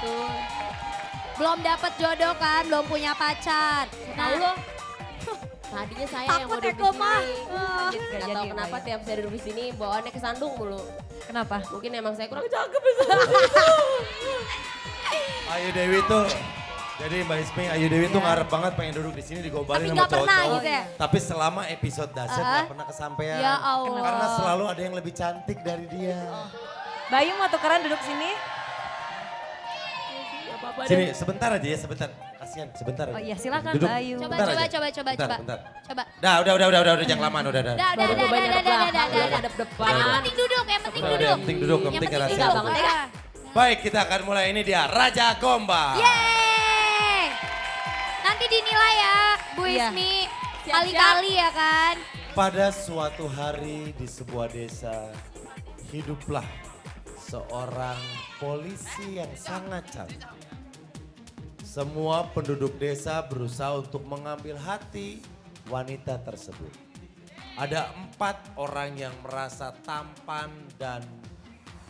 betul. Belum dapat jodoh kan, belum punya pacar. Tahu lo? Tadinya saya yang mau Takut ya duduk di Koma. sini. Gak jadi tahu ya, kenapa Mbak, ya. tiap saya duduk di sini bawaannya kesandung mulu. Kenapa? Mungkin emang saya kurang cakep ya. Ayu Dewi tuh, jadi Mbak Ismi, Ayu Dewi tuh ngarep banget pengen duduk di sini digombalin Tapi sama nggak pernah cowok-cowok. gitu ya? Tapi selama episode dahsyat nggak pernah kesampaian. Ya Allah. Karena selalu ada yang lebih cantik dari dia. Bayu mau tukeran duduk sini? Sini sebentar aja ya, sebentar. Kasihan, sebentar aja. Oh iya, silakan, Duduk. Bayu. Coba, Bentar coba, aja. coba, Bentar, coba. bentar. Coba. Dah, udah, jangan lama, udah. Dah, Baru banyak dah. Yang penting duduk, yang penting Udah, duduk. yang penting duduk, yang penting penting ngerasa. duduk. banget ya. Baik, kita akan mulai. Ini dia Raja Gombal. Yeay. Nanti dinilai ya, Bu Iya. Ismi. Siap-siap. Kali-kali ya kan. Pada suatu hari di sebuah desa, hiduplah seorang polisi yang sangat cantik. Semua penduduk desa berusaha untuk mengambil hati wanita tersebut. Ada 4 orang yang merasa tampan dan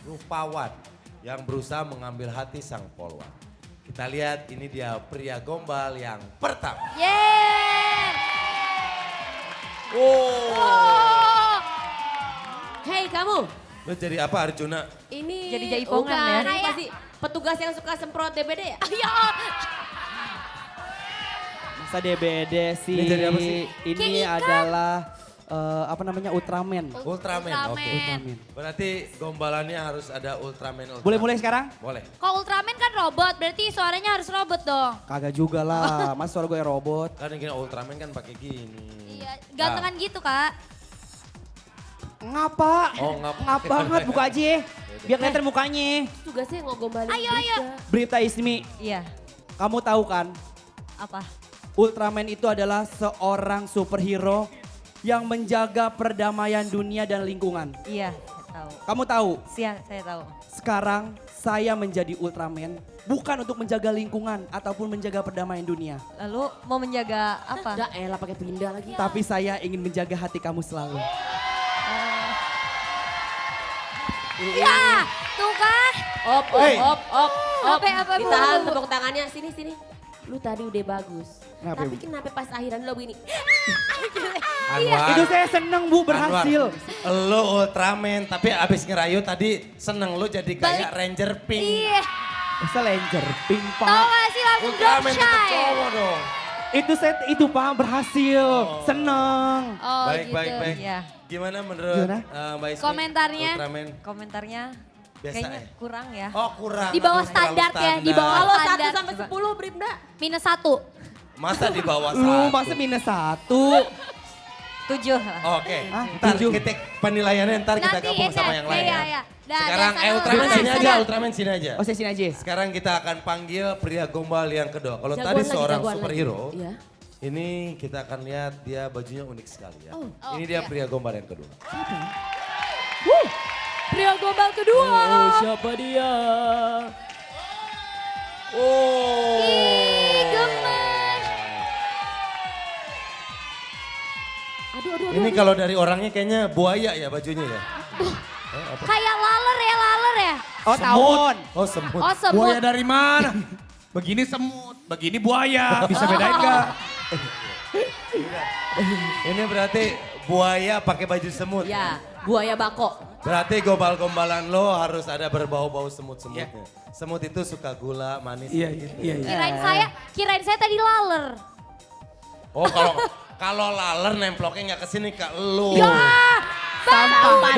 rupawan yang berusaha mengambil hati sang polwan. Kita lihat ini dia pria gombal yang pertama. Yeay. Oh, Hei kamu, lo jadi apa Arjuna? ini Jadi jaipongan ya? bukan, ini pasti petugas yang suka semprot DBD ya? Ya, Masa DBD sih? Ini jadi apa sih? Ini Kayak ikan. adalah apa namanya Ultraman. Ultraman, oke. Ultraman. Berarti gombalannya harus ada Ultraman. Boleh mulai sekarang? Boleh. kalau Ultraman kan robot, berarti suaranya harus robot dong. Kagak juga lah, mas suara gue robot. Kan yang gini Ultraman kan pakai gini. Iya, gantengan gitu Kak. Ngapa? Oh, ngapa? Ngapa banget buka aja. Biar kelihatan mukanya. Tugasnya ngegombalin Ayo, berita. ayo. Berita Ismi, Iya. kamu tahu kan Apa? Ultraman itu adalah seorang superhero yang menjaga perdamaian dunia dan lingkungan. Iya, saya tahu. Kamu tahu, Saya tahu. sekarang saya menjadi Ultraman bukan untuk menjaga lingkungan ataupun menjaga perdamaian dunia. Lalu mau menjaga apa? Udah elah pakai pindah lagi. Tapi saya ingin menjaga hati kamu selalu. Ya, tuh kan. Op. Apa, Bu? Ditahan tepuk tangannya, sini. Lu tadi udah bagus. Kenapa, Tapi Bu? kenapa pas akhiran lo begini? Anwar. Itu saya seneng Bu berhasil. Anwar, lo Ultraman tapi abis ngerayu tadi seneng lo jadi kayak Ranger Pink. Iya. Masa Ranger Pink Tahu Pak. gak sih langsung drop Ultraman tetap shy? cowok dong. Itu Pak berhasil. Seneng. Oh baik, gitu. baik. Iya. Gimana menurut Gimana? Mbak Ismi? Komentarnya? Ultraman. Komentarnya Biasa kayaknya ya? kurang ya. Oh kurang. Di bawah Aduh, terlalu standar ya, di bawah. Kalau 1 Standar. sampai 10 Bribda. -1. Masa di bawah Lu satu? masa -1. 7 lah. Oke, Hah? ntar 7. kita penilaiannya ntar kita Nanti gabung sama ini, yang lain iya, ya. iya. Dah, Sekarang dah, sana, Ultraman sana, sini sana. aja, Ultraman sini aja. Oh saya sini aja. Sekarang kita akan panggil pria gombal yang kedua. Kalau Jagoan tadi lagi, seorang jagoan superhero, lagi. Iya. ini kita akan lihat dia bajunya unik sekali ya. Oh. Ini dia iya. pria gombal yang kedua. Pria gombal kedua. siapa dia? Oh. Ih, gemes. Aduh. Ini kalau dari orangnya kayaknya buaya ya bajunya ya. Kayak laler ya. Oh tawon. Oh semut. Oh semut. Buaya dari mana? Begini semut, begini buaya. Bisa bedain gak? Ini berarti buaya pakai baju semut. Ya, buaya bako. Berarti gombal-gombalan lo harus ada berbau-bau semut-semutnya. Semut itu suka gula, manis. Iya, gitu. iya, iya. Kirain saya tadi laler. Oh kalau laler nemploknya nggak ke sini ke lu. Ya, sampah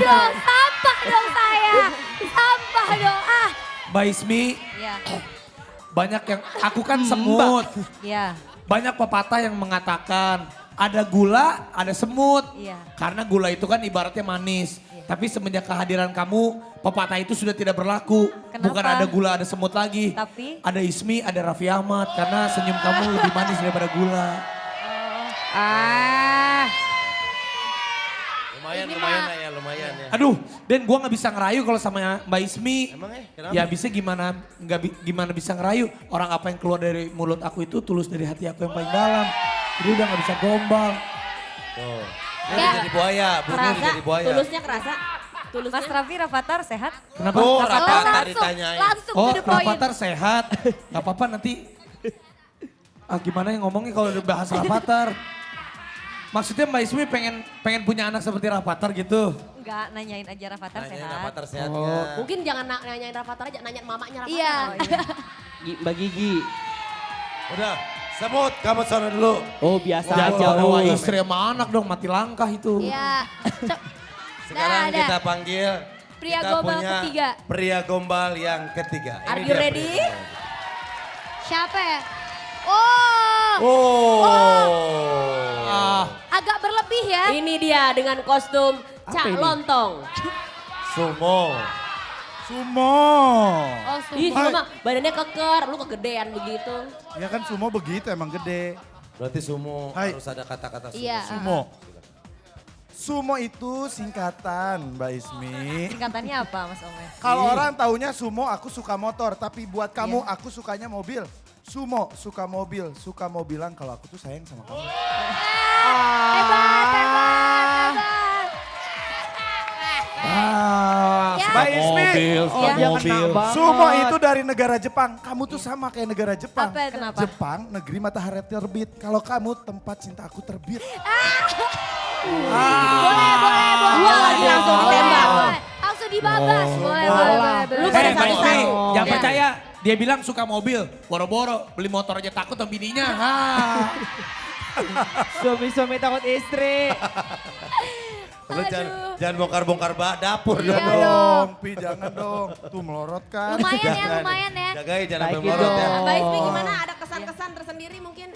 dong saya. Sampah dong. Ah, Mbak Ismi, Iya. banyak yang, aku kan semut. Iya. Banyak pepatah yang mengatakan ada gula, ada semut. Iya. Karena gula itu kan ibaratnya manis. Tapi semenjak kehadiran kamu, pepatah itu sudah tidak berlaku. Kenapa? Bukan ada gula, ada semut lagi. Tapi? Ada Ismi, ada Raffi Ahmad. Karena senyum kamu lebih manis daripada gula. Lumayan ya. Aduh, dan gua nggak bisa ngerayu kalau sama Mbak Ismi. Emang kenapa? Ya bisa gimana, gimana bisa ngerayu. Orang apa yang keluar dari mulut aku itu tulus dari hati aku yang paling dalam. Jadi udah nggak bisa gombal. Tuh. Ya. Jadi buaya, bunyi Kerasa, jadi buaya. tulusnya kerasa. Tulusnya. Mas Raffi Rafathar sehat? Kenapa? Oh, Langsung, Rafathar ditanyain. langsung Oh, to the point. Rafathar sehat. Gak apa-apa nanti. Gimana yang ngomongnya kalau udah bahas Rafathar? Maksudnya Mbak Ismi pengen punya anak seperti Rafathar gitu? Enggak, nanyain aja Rafathar Nanyain sehat. Rafathar sehat Oh. nggak? Mungkin jangan nanyain Rafathar aja, nanyain mamanya Rafathar. Iya. Mbak Gigi. Udah, semut kamu sana dulu. Oh biasa Jangan aja. bawa Oh. istri sama anak dong, mati langkah itu. Iya. Sekarang Dah, kita panggil. Pria kita gombal punya ketiga. Pria gombal yang ketiga. Are Ini you dia ready? pria. Siapa ya? Oh, Oh. agak berlebih ya. Ini dia dengan kostum Cak ini? Lontong. Sumo. Sumo. Oh, Ih, sumpah. cuma badannya keker, lu kegedean begitu. Ya kan sumo begitu emang gede. Berarti sumo Hai. harus ada kata-kata sumo. Iya. Sumo. Sumo itu singkatan Mbak Ismi. Singkatannya apa Mas Ome? Kalau orang taunya sumo aku suka motor, tapi buat kamu aku sukanya mobil. Sumo suka mobil, suka mobilan kalau aku tuh sayang sama kamu. Hebat, hebat. Ya. Mbak Ismi, Oh, dia kena banget. sumo itu dari negara Jepang. Kamu tuh sama kayak negara Jepang. Apa itu? Kenapa? Jepang negeri matahari terbit. Kalau kamu tempat cintaku terbit. Boleh. Dua lagi langsung ditembak. Langsung dibabas. Boleh. Lu pada Mbak Ismi, satu-satu. jangan Ya. percaya. Dia bilang suka mobil, boro-boro beli motor aja takut sama bininya. Suami-suami takut istri. Lu jangan bongkar-bongkar dapur Iya dong. dong, Pi jangan dong. Tuh melorot kan. Lumayan ya. Jagain jangan sampai Baiki melorot ya. dong. Mbak Ismi gimana? Ada kesan-kesan tersendiri mungkin?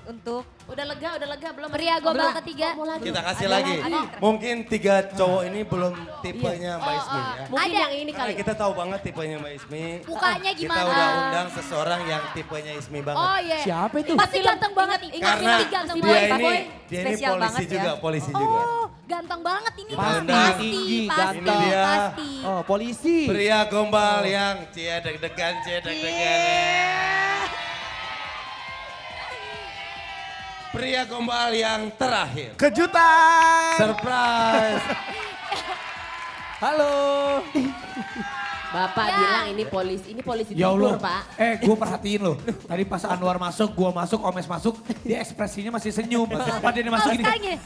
Untuk Udah lega belum? Pria gombal Belum. ketiga. Mau lagi? Kita kasih Ada lagi. lagi. Mungkin 3 cowok ini belum tipenya Mbak Ismi ya. Mungkin Ada. yang ini Karena kali. kita tahu banget tipenya Mbak Ismi. Mukanya Kita gimana? udah undang seseorang yang tipenya Ismi banget. Oh iya. Siapa itu? Pasti ganteng banget. Ingat Karena ini ganteng dia banget, Pak ini Boy. Spesial polisi banget ya. juga, polisi juga. Oh, ganteng banget ini. Pasti, tinggi, Pasti, ganteng. Ini dia. pasti. Oh polisi. Pria gombal yang cie deg-degan. Pria gombal yang terakhir. Kejutan. Surprise. Halo. Bapak Ya. bilang ini polisi Ya Allah, tidur, Pak. gue perhatiin loh. Tadi pas Anwar masuk, gue masuk, Omes masuk, dia ekspresinya masih senyum. Pas dia masuk Oh, gini, sekarang gini.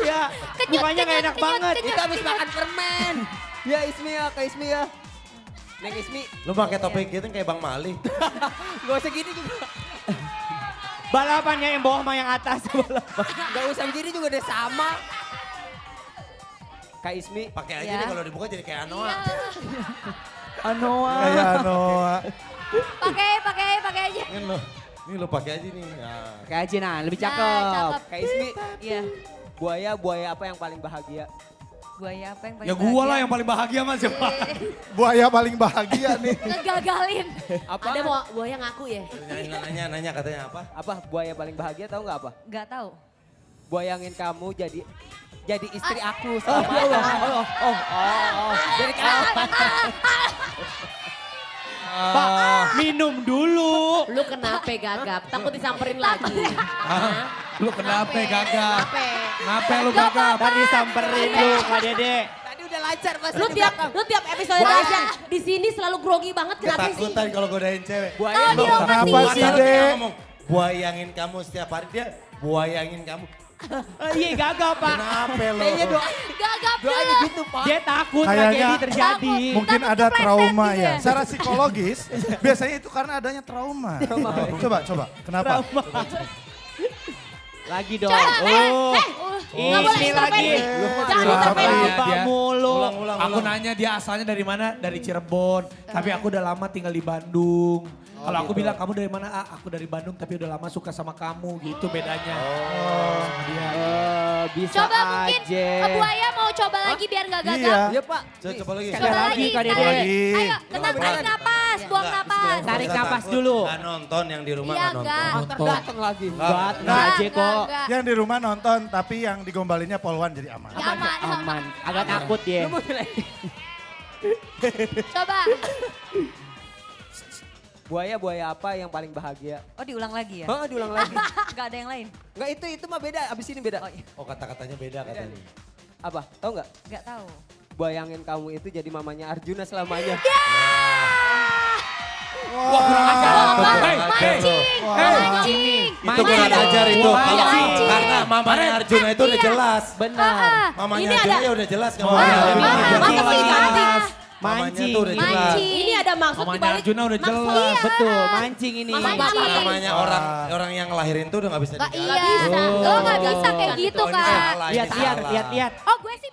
Iya. Mukanya gak enak banget. kenyut, Kita habis kenyut. makan permen. Ya Ismi ya, Kak Ismi ya. Neng Ismi, Lu pakai topik gitu kayak Bang Mali. gak usah gini juga. Balapannya yang bawah sama yang atas. Gak usah begini juga udah sama. Kak Ismi. Pakai aja Ya. deh kalau dibuka jadi kayak Anoa. Iya. Anoa. Kayak Anoa. Pakai aja. Ini lu pakai aja nih. Nah. Kak Aji nah, lebih Nah, cakep. cakep. Kak Ismi, Iya, buaya apa yang paling bahagia? buaya apa yang paling ya gue lah bahagia? yang paling bahagia mas. Buaya paling bahagia nih. Ngegagalin. Apa? Ada mau buaya ngaku ya? Nanya katanya apa? Apa buaya paling bahagia tahu nggak apa? Nggak tahu. Bayangin kamu jadi istri aku selama Jadi kamu. Pak, minum dulu. Lu kenapa gagap? Takut disamperin lagi. Hah? Lu kenapa gagap? Kenapa? Kenapa lu gagap? Tadi samperin lu Kak Dede. Tadi udah lancar pas Lu tiap episode aja di sini selalu grogi banget kenapa sih? Ketakutan kalau godain cewek. Buaya Oh, di rumah Kenapa sih. sih, Harusnya Dek? ngomong, buayangin kamu setiap hari. Dia buayangin kamu. Iya gagal Pak. Kenapa lo? Kayaknya Gagap doanya dulu. gitu Pak. Dia takut Kayaknya tragedi terjadi. takut. Mungkin Takut ada kepleset trauma gitu ya. ya. Secara psikologis biasanya itu karena adanya trauma. Coba. Kenapa? Lagi dong. Nggak boleh Ini intervensi. lagi. Jangan Kenapa? intervensi. Apa Dia- mulu. Ulang. Aku nanya dia asalnya dari mana? Dari Cirebon. Tapi aku udah lama tinggal di Bandung. Kalau aku bilang kamu dari mana? Ah, aku dari Bandung tapi udah lama suka sama kamu. Gitu bedanya. Sama dia. Bisa Coba mungkin aja. buaya mau coba lagi biar gak gagal. Iya. Iya Pak. Coba lagi. Sekali Coba lagi, lagi. Kak Dede. sekali Lagi. Ayo, tarik napas, buang napas. Tarik Nggak napas takut, dulu. nggak nonton yang di rumah Iya, nggak nonton. nggak. Ntar dateng lagi. Nggak. Enggak, tenang Nggak, aja kok. nggak. Yang di rumah nonton tapi yang digombalinnya poluan jadi aman. Ya, aman. Aman. Agak takut dia. Coba. Buaya apa yang paling bahagia? Oh diulang lagi ya? Oh, diulang lagi. Nggak ada yang lain? Enggak itu mah beda, abis ini beda. Oh iya, Oh kata-katanya beda katanya. Apa? Tahu nggak? nggak tahu. bayangin kamu itu jadi mamanya Arjuna selamanya. Wah kurang ajar. Mancing. Mancing. Itu kurang ajar itu. Mancing. Karena mamanya Arjuna itu udah jelas. Benar. Mamanya Ini Arjuna ada- ya udah jelas. Oh, Mamanya iya, Arjuna iya. udah Masa jelas. sih tadi? Mamanya Mancing. tuh udah jelas. Mancing. Ini ada maksud Mamanya dibalik. Arjuna udah maksud- jelas. Betul, mancing ini. Mancing. Namanya orang yang ngelahirin tuh udah gak bisa Gak diganti. iya. bisa. Lo gak Betul. bisa kayak gitu Oh, ini kak. salah, ini Lihat, salah. lihat. Oh gue sih